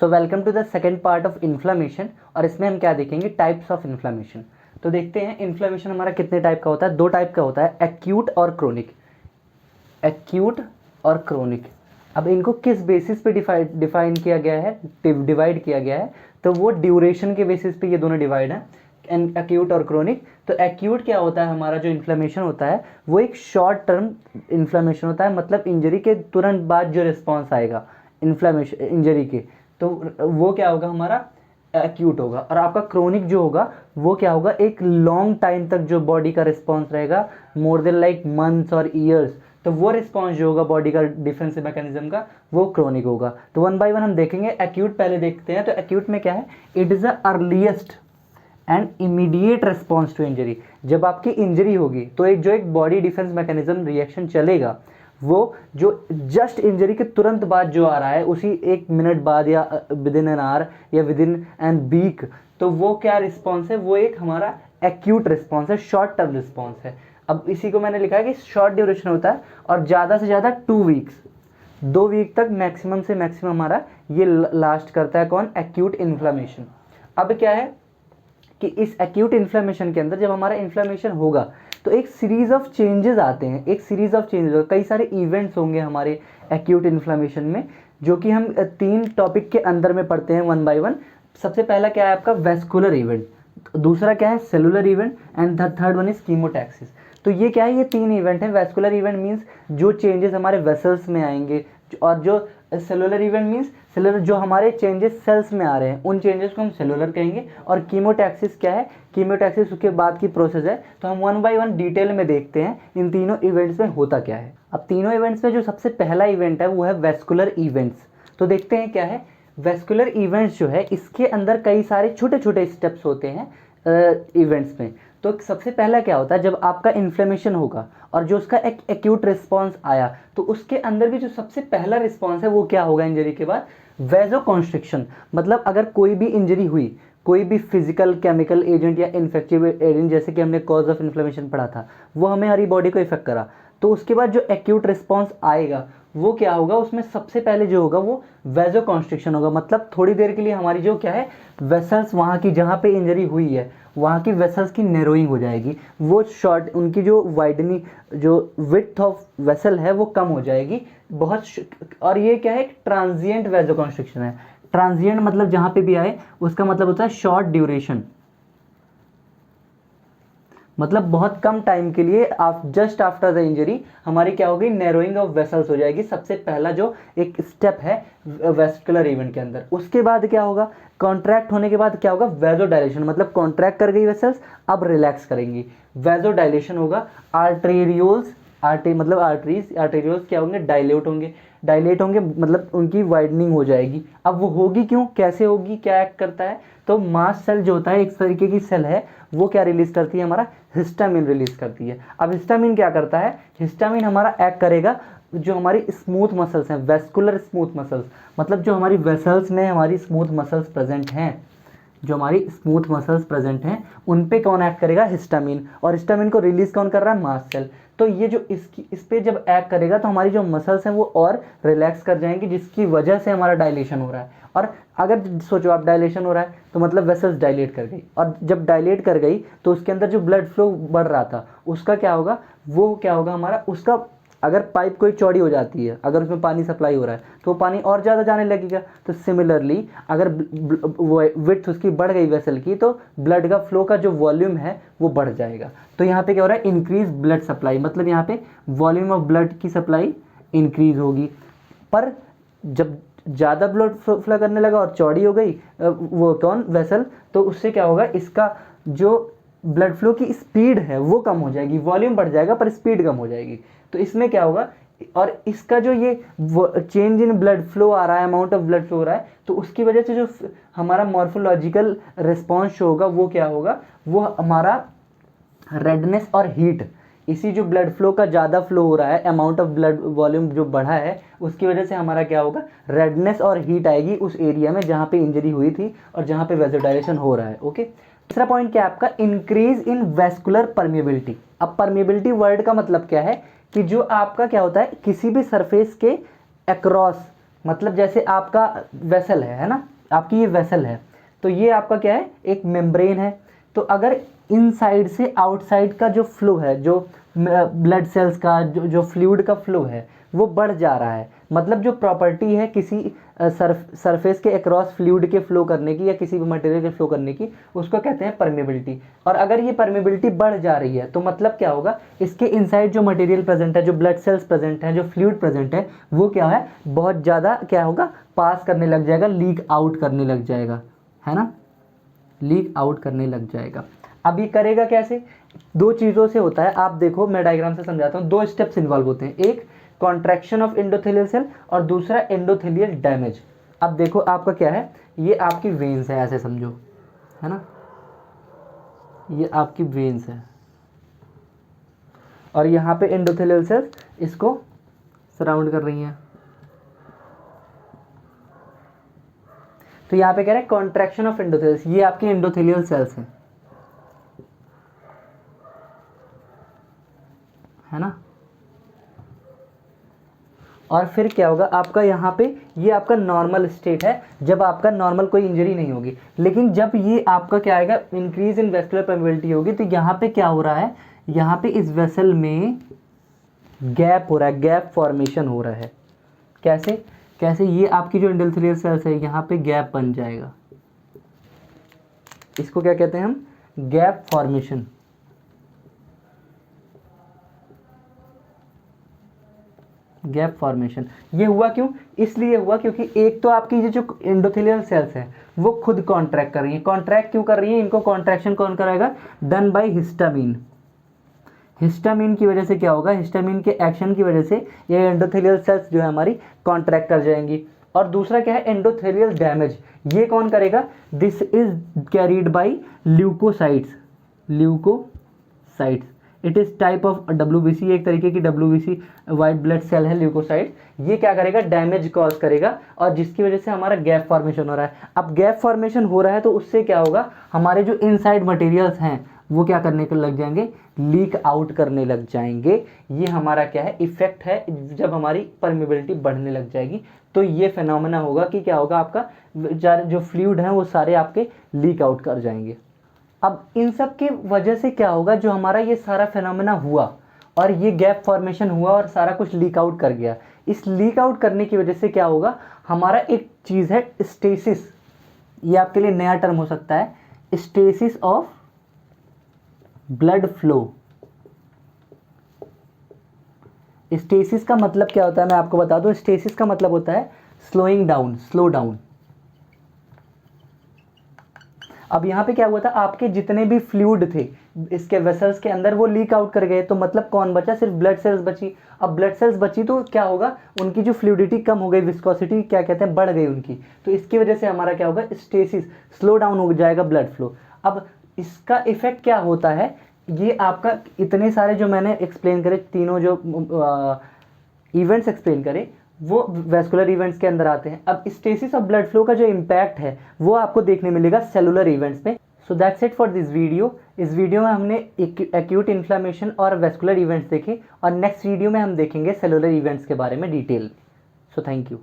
So welcome to the second part of inflammation, और इसमें हम क्या देखेंगे, टाइप्स ऑफ इन्फ्लामेशन। तो देखते हैं इन्फ्लामेशन हमारा कितने टाइप का होता है। दो टाइप का होता है, एक्यूट और क्रोनिक। एक्यूट और क्रोनिक। अब इनको किस बेसिस पे डिफाइन किया गया है, डिवाइड किया गया है, तो वो ड्यूरेशन के बेसिस पे ये दोनों डिवाइड है, एक्यूट और क्रोनिक। तो एक्यूट क्या होता है, हमारा जो इन्फ्लेमेशन होता है वो एक शॉर्ट टर्म इन्फ्लेमेशन होता है, मतलब इंजरी के तुरंत बाद जो रिस्पॉन्स आएगा इन्फ्लेमेशन इंजरी के, तो वो क्या होगा, हमारा एक्यूट होगा। और आपका क्रोनिक जो होगा वो क्या होगा, एक लॉन्ग टाइम तक जो बॉडी का रिस्पॉन्स रहेगा, मोर देन लाइक मंथ्स और ईयर्स, तो वो रिस्पॉन्स जो होगा बॉडी का डिफेंसिव मैकेनिज्म का, वो क्रोनिक होगा। तो वन बाय वन हम देखेंगे। एक्यूट पहले देखते हैं। तो एक्यूट में क्या है, it is the earliest and immediate response to injury. जब आपकी इंजरी होगी तो एक बॉडी डिफेंस मैकेनिज्म रिएक्शन चलेगा, वो जो जस्ट इंजरी के तुरंत बाद जो आ रहा है, उसी एक मिनट बाद या विद इन एन आवर या विद इन एन वीक, तो वो क्या रिस्पॉन्स है, वो एक हमारा एक्यूट रिस्पॉन्स है, शॉर्ट टर्म रिस्पॉन्स है। अब इसी को मैंने लिखा है कि शॉर्ट ड्यूरेशन होता है और ज़्यादा से ज़्यादा 2 वीक्स, 2 वीक तक मैक्सिमम से मैक्सिमम हमारा ये लास्ट करता है। कौन, एक्यूट इन्फ्लामेशन। अब क्या है कि इस एक्यूट इन्फ्लेमेशन के अंदर जब हमारा इन्फ्लेमेशन होगा तो एक सीरीज ऑफ चेंजेस आते हैं, एक सीरीज ऑफ चेंजेस, कई सारे इवेंट्स होंगे हमारे एक्यूट इन्फ्लेमेशन में, जो कि हम 3 टॉपिक के अंदर में पढ़ते हैं वन बाय वन। सबसे पहला क्या है आपका, वेस्कुलर इवेंट, दूसरा क्या है, cellular event, and the third one is chemotaxis. तो ये क्या है, ये 3 इवेंट हैं। वेस्कुलर इवेंट मीन्स जो चेंजेस हमारे वेसल्स में आएंगे, और जो सेलुलर इवेंट मीन्स सेलुलर जो हमारे चेंजेस सेल्स में आ रहे हैं, उन चेंजेस को हम सेलुलर कहेंगे। और कीमोटैक्सिस क्या है, कीमोटैक्सिस उसके बाद की प्रोसेस है। तो हम वन बाय वन डिटेल में देखते हैं इन तीनों इवेंट्स में होता क्या है। अब तीनों इवेंट्स में जो सबसे पहला इवेंट है वो है वेस्कुलर इवेंट्स। तो देखते हैं क्या है वेस्कुलर इवेंट्स। जो है इसके अंदर कई सारे छोटे छोटे स्टेप्स होते हैं इवेंट्स में। तो सबसे पहला क्या होता है, जब आपका इन्फ्लेमेशन होगा और जो उसका एक एक्यूट रिस्पॉन्स आया, तो उसके अंदर भी जो सबसे पहला रिस्पॉन्स है वो क्या होगा इंजरी के बाद, वेजोकॉन्स्ट्रिक्शन। मतलब अगर कोई भी इंजरी हुई, कोई भी फिजिकल केमिकल एजेंट या इन्फेक्टिव एजेंट, जैसे कि हमने कॉज ऑफ इन्फ्लेमेशन पढ़ा था, वो हमें हमारी बॉडी को इफेक्ट करा, तो उसके बाद जो एक्यूट रिस्पॉन्स आएगा वो क्या होगा, उसमें सबसे पहले जो होगा वो वेजोकॉन्स्ट्रिक्शन होगा। मतलब थोड़ी देर के लिए हमारी जो क्या है, वेसल्स वहाँ की जहाँ पे इंजरी हुई है वहाँ की वेसल्स की नैरोइंग हो जाएगी, वो शॉर्ट, उनकी जो वाइडनिंग, जो विड्थ ऑफ वेसल है वो कम हो जाएगी बहुत। और ये क्या है, ट्रांजिएंट वेजोकॉन्स्ट्रिक्शन है। ट्रांजिएंट मतलब जहाँ पे भी आए उसका मतलब होता है शॉर्ट ड्यूरेशन, मतलब बहुत कम टाइम के लिए, जस्ट आफ्टर द इंजरी हमारी क्या होगी, नैरोइंग ऑफ वेसल्स हो जाएगी। सबसे पहला जो एक स्टेप है वेस्कुलर इवेंट के अंदर। उसके बाद क्या होगा, कॉन्ट्रैक्ट होने के बाद क्या होगा, वेजो डायलेशन, मतलब कॉन्ट्रैक्ट कर गई वेसल्स, अब रिलैक्स करेंगी, वेजो डायलेशन होगा। आर्टेरियोल्स, मतलब आर्टेरियोल्स क्या होंगे, डायलेट होंगे, मतलब उनकी वाइडनिंग हो जाएगी। अब वो होगी क्यों, कैसे होगी, क्या एक्ट करता है, तो मास्ट सेल जो होता है, एक तरीके की सेल है, वो क्या रिलीज करती है, हमारा हिस्टामिन रिलीज करती है। अब हिस्टामिन क्या करता है, हिस्टामिन हमारा एक्ट करेगा जो हमारी स्मूथ मसल्स हैं, वेस्कुलर स्मूथ मसल्स, मतलब जो हमारी वेसल्स में हमारी स्मूथ मसल्स प्रेजेंट हैं, जो हमारी स्मूथ मसल्स प्रेजेंट हैं, उन पे कौन एक्ट करेगा, हिस्टामिन। और हिस्टामिन को रिलीज कौन कर रहा है, मास्ट सेल। तो ये जो इस पे जब एक्ट करेगा तो हमारी जो मसल्स हैं वो और रिलैक्स कर जाएंगी, जिसकी वजह से हमारा डायलेशन हो रहा है। और अगर सोचो आप, डायलेशन हो रहा है तो मतलब वेसल्स डायलेट कर गई, और जब डायलेट कर गई तो उसके अंदर जो ब्लड फ्लो बढ़ रहा था उसका क्या होगा, वो क्या होगा हमारा, उसका अगर पाइप कोई चौड़ी हो जाती है, अगर उसमें पानी सप्लाई हो रहा है तो वो पानी और ज़्यादा जाने लगेगा। तो सिमिलरली अगर विड्थ उसकी बढ़ गई वेसल की, तो ब्लड का फ्लो का जो वॉल्यूम है वो बढ़ जाएगा। तो यहाँ पे क्या हो रहा है, इंक्रीज ब्लड सप्लाई, मतलब यहाँ पे वॉल्यूम ऑफ ब्लड की सप्लाई इंक्रीज होगी। पर जब ज़्यादा ब्लड फ्लो करने लगा और चौड़ी हो गई वो कौन, वेसल, तो उससे क्या होगा, इसका जो ब्लड फ्लो की स्पीड है वो कम हो जाएगी, वॉल्यूम बढ़ जाएगा पर स्पीड कम हो जाएगी। तो इसमें क्या होगा, और इसका जो ये चेंज इन ब्लड फ्लो आ रहा है, अमाउंट ऑफ ब्लड फ्लो हो रहा है, तो उसकी वजह से जो हमारा मॉर्फोलॉजिकल रिस्पॉन्स होगा वो क्या होगा, वो हमारा रेडनेस और हीट। इसी जो ब्लड फ्लो का ज़्यादा फ्लो हो रहा है, अमाउंट ऑफ ब्लड वॉल्यूम जो बढ़ा है, उसकी वजह से हमारा क्या होगा, रेडनेस और हीट आएगी उस एरिया में जहाँ पे इंजरी हुई थी और जहाँ पे वेजोडाइलेशन हो रहा है। ओके, दूसरा पॉइंट क्या है आपका, इंक्रीज इन वेस्कुलर परमिएबिलिटी। अब परमिएबिलिटी वर्ड का मतलब क्या है कि जो आपका क्या होता है, किसी भी सरफेस के अक्रॉस, मतलब जैसे आपका वेसल है ना, आपकी ये वेसल है, तो ये आपका क्या है, एक मेम्ब्रेन है। तो अगर इनसाइड से आउटसाइड का जो फ्लो है, जो ब्लड सेल्स का जो फ्लूइड का फ्लो है वो बढ़ जा रहा है, मतलब जो प्रॉपर्टी है किसी सरफेस के अक्रॉस फ्लूइड के फ्लो करने की या किसी भी मटेरियल के फ्लो करने की, उसको कहते हैं परमेबिलिटी। और अगर ये परमेबिलिटी बढ़ जा रही है तो मतलब क्या होगा, इसके इनसाइड जो मटेरियल प्रेजेंट है, जो ब्लड सेल्स प्रेजेंट है, जो फ्लूइड प्रेजेंट है, वो क्या है, बहुत ज़्यादा क्या होगा, पास करने लग जाएगा, लीक आउट करने लग जाएगा, है ना, लीक आउट करने लग जाएगा। अब ये करेगा कैसे, दो चीज़ों से होता है। आप देखो मैं डायग्राम से समझाता हूँ, दो स्टेप्स इन्वॉल्व होते हैं, एक कॉन्ट्रैक्शन ऑफ एंडोथेलियल सेल और दूसरा एंडोथेलियल डैमेज। अब देखो आपका क्या है, ये आपकी वेन्स है, ऐसे समझो, है ना, ये आपकी वेन्स है और यहाँ पे एंडोथेलियल सेल्स इसको सराउंड कर रही हैं। तो यहाँ पे कह रहे हैं कॉन्ट्रैक्शन ऑफ एंडोथेलियल, ये आपकी एंडोथेलियल सेल्स हैं, है ना। और फिर क्या होगा आपका, यहाँ पे ये आपका नॉर्मल स्टेट है, जब आपका नॉर्मल कोई इंजरी नहीं होगी। लेकिन जब ये आपका क्या आएगा, इंक्रीज इन वेस्कुलर परमेबिलिटी होगी, तो यहाँ पे क्या हो रहा है, यहाँ पे इस वेसल में गैप हो रहा है, गैप फॉर्मेशन हो रहा है। कैसे कैसे, ये आपकी जो एंडोथेलियल सेल्स है, यहाँ पे गैप बन जाएगा, इसको क्या कहते हैं हम, गैप फॉर्मेशन। गैप फॉर्मेशन ये हुआ क्यों, इसलिए हुआ क्योंकि एक तो आपकी ये जो एंडोथेलियल सेल्स है वो खुद कॉन्ट्रैक्ट कर रही है। कॉन्ट्रैक्ट क्यों कर रही है, इनको कॉन्ट्रैक्शन कौन कराएगा, डन बाय हिस्टामिन। हिस्टामिन की वजह से क्या होगा, हिस्टामिन के एक्शन की वजह से ये एंडोथेलियल सेल्स जो है हमारी कॉन्ट्रैक्ट कर जाएंगी। और दूसरा क्या है, एंडोथेलियल डैमेज, ये कौन करेगा, this is carried by leukocytes. Leukocytes it is type of WBC, एक तरीके की WBC वाइट ब्लड सेल है ल्यूकोसाइट। ये क्या करेगा, डैमेज कॉज करेगा और जिसकी वजह से हमारा गैप फॉर्मेशन हो रहा है। अब गैप फॉर्मेशन हो रहा है तो उससे क्या होगा, हमारे जो इनसाइड मटेरियल्स हैं वो क्या करने के लग जाएंगे, लीक आउट करने लग जाएंगे। ये हमारा क्या है, इफेक्ट है, जब हमारी परमेबिलिटी बढ़ने लग जाएगी तो ये फिनोमेना होगा कि क्या होगा, आपका जो फ्लूइड है वो सारे आपके लीक आउट कर जाएंगे। अब इन सब की वजह से क्या होगा, जो हमारा ये सारा फिनोमेना हुआ और ये गैप फॉर्मेशन हुआ और सारा कुछ लीक आउट कर गया, इस लीक आउट करने की वजह से क्या होगा, हमारा एक चीज़ है स्टेसिस, ये आपके लिए नया टर्म हो सकता है, stasis of blood flow. Stasis का मतलब क्या होता है मैं आपको बता दूं, स्टेसिस का मतलब होता है स्लोइंग डाउन, स्लो डाउन। अब यहाँ पे क्या हुआ था, आपके जितने भी फ्लूइड थे इसके वेसल्स के अंदर वो लीक आउट कर गए, तो मतलब कौन बचा, सिर्फ ब्लड सेल्स बची। अब ब्लड सेल्स बची तो क्या होगा, उनकी जो फ्लूइडिटी कम हो गई, विस्कोसिटी क्या कहते हैं, बढ़ गई उनकी, तो इसकी वजह से हमारा क्या होगा, स्टेसिस, स्लो डाउन हो जाएगा ब्लड फ्लो। अब इसका इफेक्ट क्या होता है, ये आपका इतने सारे जो मैंने एक्सप्लेन करे, तीनों जो इवेंट्स एक्सप्लेन करे वो वेस्कुलर इवेंट्स के अंदर आते हैं। अब स्टेसिस ऑफ ब्लड फ्लो का जो इम्पैक्ट है वो आपको देखने मिलेगा सेलुलर इवेंट्स में। So that's it for this video. इस वीडियो में हमने एक्यूट इन्फ्लामेशन और वेस्कुलर इवेंट्स देखे और नेक्स्ट वीडियो में हम देखेंगे सेलुलर इवेंट्स के बारे में डिटेल। So thank you.